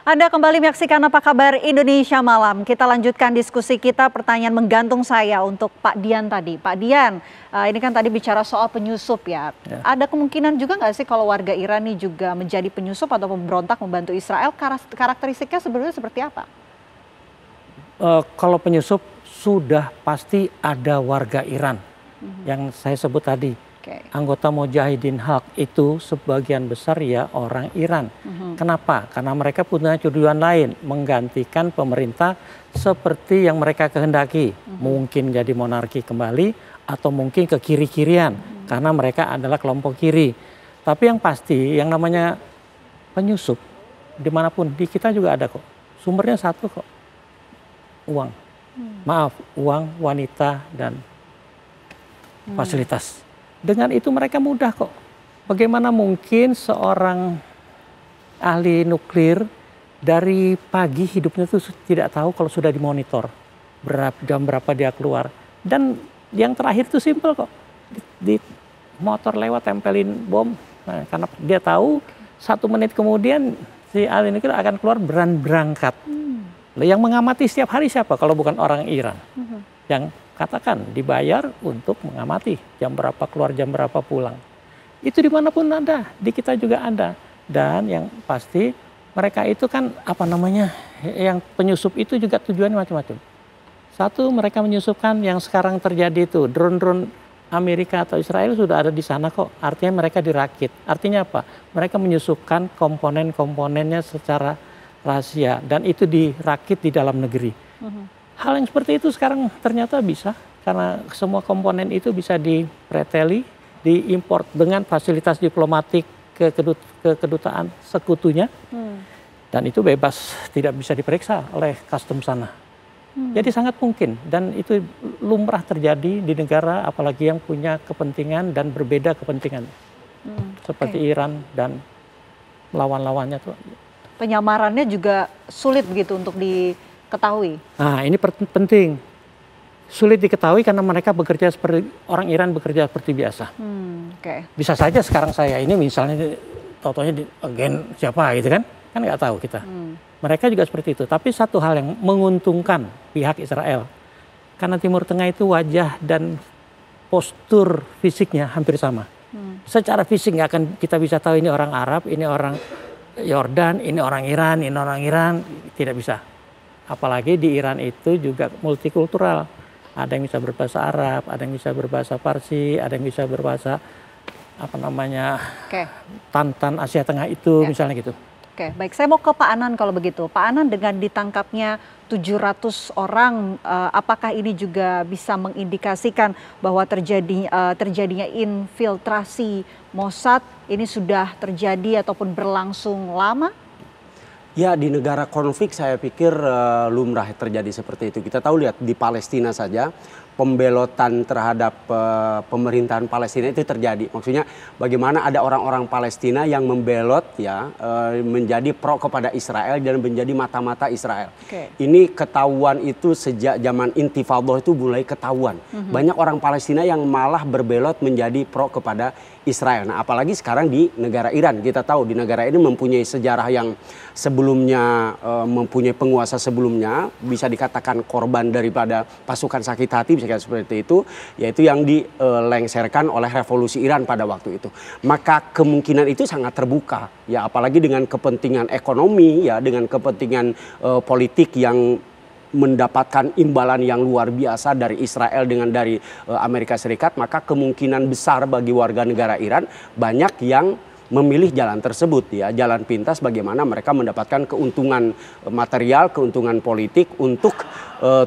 Anda kembali menyaksikan Apa Kabar Indonesia Malam. Kita lanjutkan diskusi kita, pertanyaan menggantung saya untuk Pak Dian tadi. Pak Dian, ini kan tadi bicara soal penyusup ya. Ada kemungkinan juga nggak sih kalau warga Iran ini juga menjadi penyusup atau pemberontak membantu Israel? Karakteristiknya sebenarnya seperti apa? Kalau penyusup sudah pasti ada warga Iran yang saya sebut tadi. Anggota Mujahidin Khalq itu sebagian besar ya orang Iran. Kenapa? Karena mereka punya tujuan lain, menggantikan pemerintah seperti yang mereka kehendaki. Mungkin jadi monarki kembali atau mungkin ke kiri-kirian karena mereka adalah kelompok kiri. Tapi yang pasti yang namanya penyusup dimanapun di kita juga ada kok. Sumbernya satu kok, uang. Maaf, uang, wanita, dan fasilitas. Dengan itu mereka mudah kok. Bagaimana mungkin seorang ahli nuklir dari pagi hidupnya itu tidak tahu kalau sudah dimonitor. Jam berapa dia keluar. Dan yang terakhir itu simpel kok. Di motor lewat tempelin bom. Nah, karena dia tahu 1 menit kemudian si ahli nuklir akan keluar berangkat. Yang mengamati setiap hari siapa kalau bukan orang Iran? Yang katakan dibayar untuk mengamati jam berapa keluar, jam berapa pulang. Itu dimanapun ada, di kita juga ada. Dan yang pasti mereka itu kan apa namanya, yang penyusup itu juga tujuannya macam-macam. Satu, mereka menyusupkan yang sekarang terjadi itu, drone-drone Amerika atau Israel sudah ada di sana kok. Artinya mereka dirakit. Artinya apa? Mereka menyusupkan komponen-komponennya secara rahasia dan itu dirakit di dalam negeri. Hal yang seperti itu sekarang ternyata bisa karena semua komponen itu bisa dipreteli, diimport dengan fasilitas diplomatik ke kedutaan sekutunya dan itu bebas, tidak bisa diperiksa oleh custom sana. Jadi sangat mungkin dan itu lumrah terjadi di negara apalagi yang punya kepentingan dan berbeda kepentingan seperti Iran dan lawan-lawannya tuh. Penyamarannya juga sulit begitu untuk diketahui. Nah ini penting, sulit diketahui karena mereka bekerja seperti orang Iran bekerja seperti biasa. Bisa saja sekarang saya ini misalnya totonya agen siapa gitu kan nggak tahu kita. Mereka juga seperti itu. Tapi satu hal yang menguntungkan pihak Israel karena Timur Tengah itu wajah dan postur fisiknya hampir sama. Secara fisik nggak akan kita bisa tahu ini orang Arab, ini orang Yordan, ini orang Iran, tidak bisa. Apalagi di Iran itu juga multikultural. Ada yang bisa berbahasa Arab, ada yang bisa berbahasa Parsi, ada yang bisa berbahasa apa namanya Tantan Asia Tengah itu misalnya gitu. Oke, baik. Saya mau ke Pak Anan kalau begitu. Pak Anan, dengan ditangkapnya 700 orang, apakah ini juga bisa mengindikasikan bahwa terjadinya infiltrasi Mossad ini sudah terjadi ataupun berlangsung lama? Ya, di negara konflik saya pikir lumrah terjadi seperti itu. Kita tahu lihat di Palestina saja pembelotan terhadap pemerintahan Palestina itu terjadi. Maksudnya bagaimana ada orang-orang Palestina yang membelot ya menjadi pro kepada Israel dan menjadi mata-mata Israel. Ini ketahuan itu sejak zaman Intifadah itu mulai ketahuan. Banyak orang Palestina yang malah berbelot menjadi pro kepada Israel. Nah, apalagi sekarang di negara Iran. Kita tahu di negara ini mempunyai sejarah yang sebelumnya mempunyai penguasa sebelumnya, bisa dikatakan korban daripada pasukan sakit hati, bisa seperti itu, yaitu yang dilengsarkan oleh revolusi Iran pada waktu itu. Maka kemungkinan itu sangat terbuka, ya apalagi dengan kepentingan ekonomi, ya dengan kepentingan politik yang mendapatkan imbalan yang luar biasa dari Israel dengan dari Amerika Serikat, maka kemungkinan besar bagi warga negara Iran banyak yang memilih jalan tersebut ya, jalan pintas bagaimana mereka mendapatkan keuntungan material, keuntungan politik untuk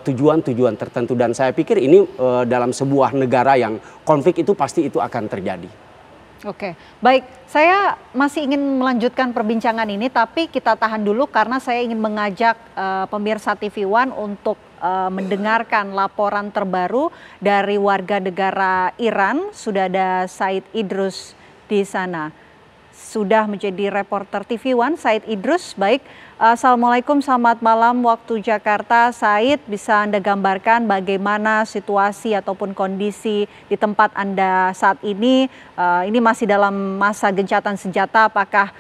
tujuan-tujuan tertentu dan saya pikir ini dalam sebuah negara yang konflik itu pasti itu akan terjadi. Oke, baik. Saya masih ingin melanjutkan perbincangan ini, tapi kita tahan dulu karena saya ingin mengajak pemirsa TV One untuk mendengarkan laporan terbaru dari warga negara Iran. Sudah ada Said Idrus di sana. Sudah menjadi reporter TV One, Said Idrus. Baik, assalamualaikum, selamat malam waktu Jakarta. Said, bisa Anda gambarkan bagaimana situasi ataupun kondisi di tempat Anda saat ini? Ini masih dalam masa gencatan senjata, apakah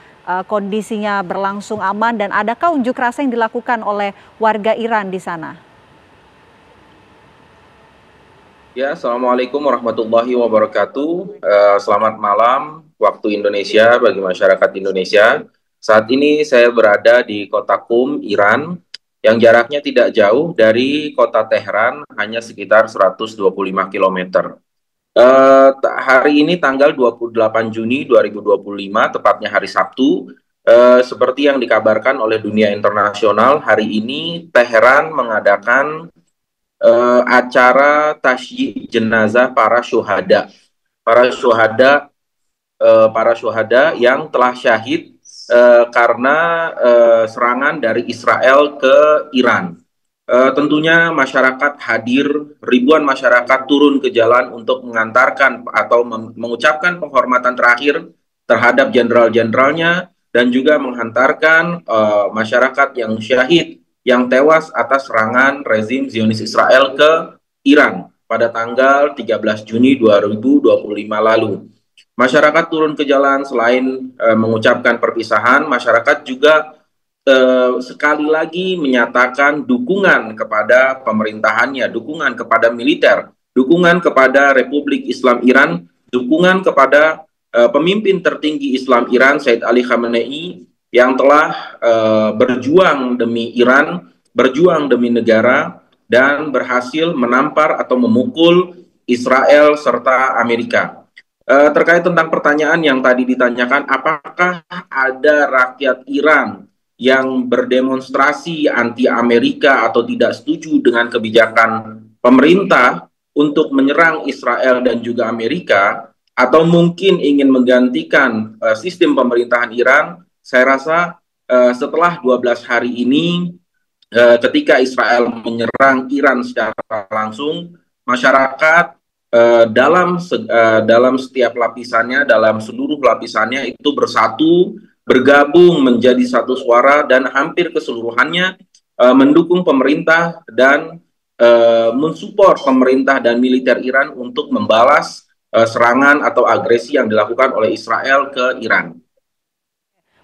kondisinya berlangsung aman dan adakah unjuk rasa yang dilakukan oleh warga Iran di sana? Ya, Assalamualaikum warahmatullahi wabarakatuh. Selamat malam waktu Indonesia bagi masyarakat Indonesia. Saat ini saya berada di kota Qum, Iran, yang jaraknya tidak jauh dari kota Teheran, hanya sekitar 125 km. Hari ini tanggal 28 Juni 2025, tepatnya hari Sabtu, seperti yang dikabarkan oleh dunia internasional, hari ini Teheran mengadakan acara tasyik jenazah para syuhada. Para syuhada para syuhada yang telah syahid karena serangan dari Israel ke Iran. Tentunya masyarakat hadir, ribuan masyarakat turun ke jalan untuk mengantarkan atau mengucapkan penghormatan terakhir terhadap jenderal-jenderalnya dan juga menghantarkan masyarakat yang syahid, yang tewas atas serangan rezim Zionis Israel ke Iran pada tanggal 13 Juni 2025 lalu. Masyarakat turun ke jalan selain mengucapkan perpisahan, masyarakat juga sekali lagi menyatakan dukungan kepada pemerintahannya, dukungan kepada militer, dukungan kepada Republik Islam Iran, dukungan kepada pemimpin tertinggi Islam Iran, Said Ali Khamenei, yang telah berjuang demi Iran, berjuang demi negara, dan berhasil menampar atau memukul Israel serta Amerika. Terkait tentang pertanyaan yang tadi ditanyakan, apakah ada rakyat Iran yang berdemonstrasi anti Amerika atau tidak setuju dengan kebijakan pemerintah untuk menyerang Israel dan juga Amerika, atau mungkin ingin menggantikan sistem pemerintahan Iran? Saya rasa setelah 12 hari ini, ketika Israel menyerang Iran secara langsung, masyarakat dalam setiap lapisannya, dalam seluruh lapisannya itu bersatu, bergabung menjadi satu suara, dan hampir keseluruhannya mendukung pemerintah dan mensupport pemerintah dan militer Iran untuk membalas serangan atau agresi yang dilakukan oleh Israel ke Iran.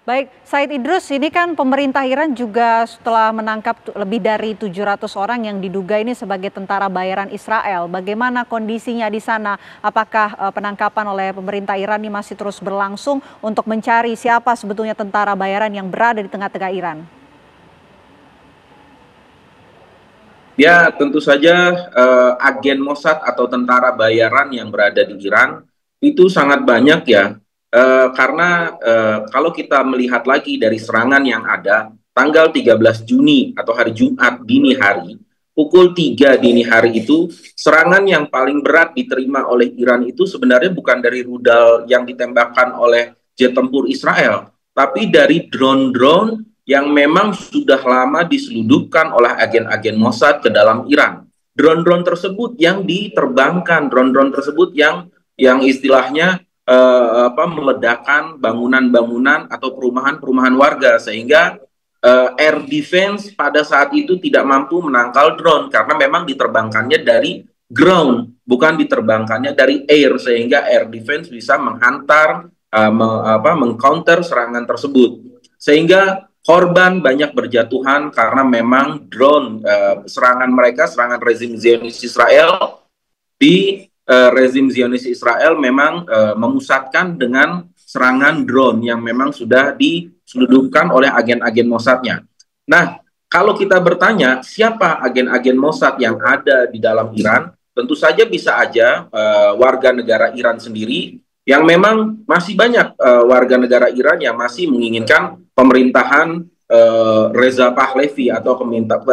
Baik, Said Idrus, ini kan pemerintah Iran juga setelah menangkap lebih dari 700 orang yang diduga ini sebagai tentara bayaran Israel. Bagaimana kondisinya di sana? Apakah penangkapan oleh pemerintah Iran ini masih terus berlangsung untuk mencari siapa sebetulnya tentara bayaran yang berada di tengah-tengah Iran? Ya, tentu saja agen Mossad atau tentara bayaran yang berada di Iran itu sangat banyak ya. Karena kalau kita melihat lagi dari serangan yang ada, tanggal 13 Juni atau hari Jumat dini hari, pukul 3 dini hari itu, serangan yang paling berat diterima oleh Iran itu sebenarnya bukan dari rudal yang ditembakkan oleh jet tempur Israel, tapi dari drone-drone yang memang sudah lama diseludupkan oleh agen-agen Mossad ke dalam Iran. Drone-drone tersebut yang diterbangkan, drone-drone tersebut yang istilahnya meledakkan bangunan-bangunan atau perumahan-perumahan warga, sehingga air defense pada saat itu tidak mampu menangkal drone karena memang diterbangkannya dari ground, bukan diterbangkannya dari air, sehingga air defense bisa menghantar mengcounter serangan tersebut, sehingga korban banyak berjatuhan karena memang drone serangan mereka, serangan rezim Zionis Israel di rezim Zionis Israel memang memusatkan dengan serangan drone yang memang sudah diseludupkan oleh agen-agen Mossadnya. Nah, kalau kita bertanya siapa agen-agen Mossad yang ada di dalam Iran, tentu saja bisa aja warga negara Iran sendiri, yang memang masih banyak warga negara Iran yang masih menginginkan pemerintahan Reza Pahlavi atau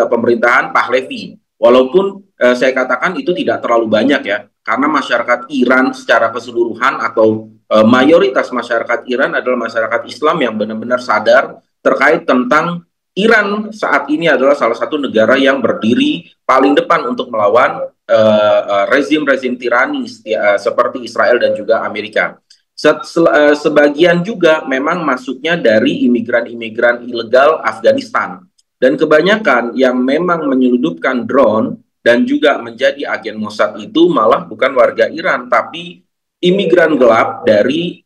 pemerintahan Pahlavi. Walaupun saya katakan itu tidak terlalu banyak ya, karena masyarakat Iran secara keseluruhan atau mayoritas masyarakat Iran adalah masyarakat Islam yang benar-benar sadar terkait tentang Iran saat ini adalah salah satu negara yang berdiri paling depan untuk melawan rezim-rezim tirani seperti Israel dan juga Amerika. Sebagian juga memang masuknya dari imigran-imigran ilegal Afghanistan. Dan kebanyakan yang memang menyeludupkan drone dan juga menjadi agen Mossad itu malah bukan warga Iran, tapi imigran gelap dari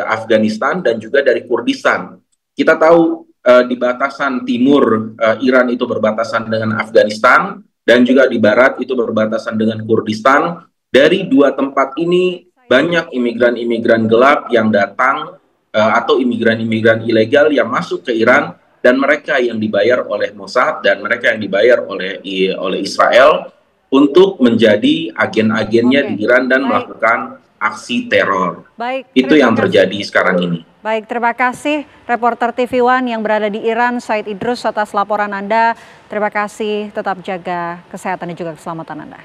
Afghanistan dan juga dari Kurdistan. Kita tahu di batasan timur Iran itu berbatasan dengan Afghanistan dan juga di barat itu berbatasan dengan Kurdistan. Dari dua tempat ini banyak imigran-imigran gelap yang datang atau imigran-imigran ilegal yang masuk ke Iran, dan mereka yang dibayar oleh Mossad dan mereka yang dibayar oleh Israel untuk menjadi agen-agennya di Iran dan melakukan aksi teror. Baik, itu yang terjadi sekarang ini. Baik, terima kasih reporter TV One yang berada di Iran, Said Idrus, atas laporan Anda. Terima kasih, tetap jaga kesehatan dan juga keselamatan Anda.